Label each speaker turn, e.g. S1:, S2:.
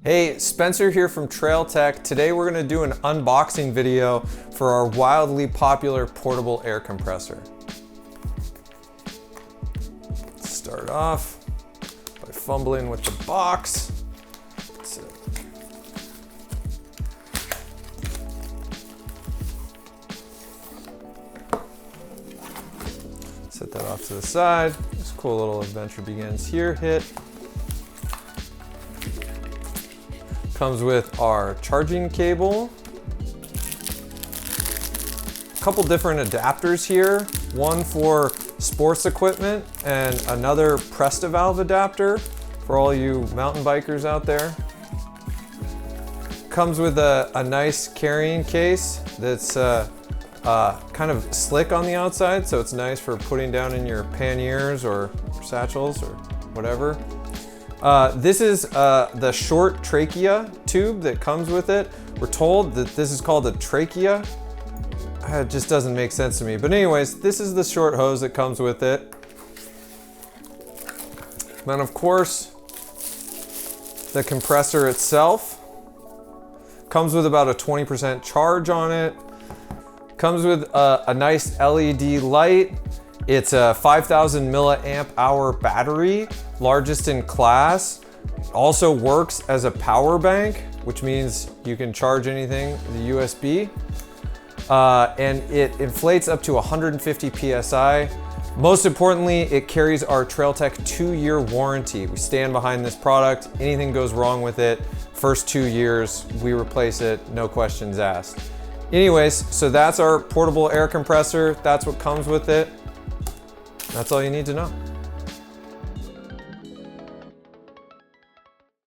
S1: Hey, Spencer here from Trail Tech. Today we're going to do an unboxing video for our wildly popular portable air compressor. Let's start off by fumbling with the box. Set that off to the side. This cool little adventure begins here. Hit. Comes with our charging cable. A couple different adapters here. One for sports equipment and another Presta valve adapter for all you mountain bikers out there. Comes with a nice carrying case that's kind of slick on the outside, so it's nice for putting down in your panniers or satchels or whatever. This is the short trachea tube that comes with it. We're told that this is called a trachea. It just doesn't make sense to me. But anyways, this is the short hose that comes with it. Then of course, the compressor itself comes with about a 20% charge on it. Comes with a nice LED light. It's a 5,000 milliamp hour battery, largest in class. Also works as a power bank, which means you can charge anything with a USB. And it inflates up to 150 PSI. Most importantly, it carries our Trail Tech 2-year warranty. We stand behind this product. Anything goes wrong with it, first 2 years, we replace it, no questions asked. Anyways, so that's our portable air compressor. That's what comes with it. That's all you need to know.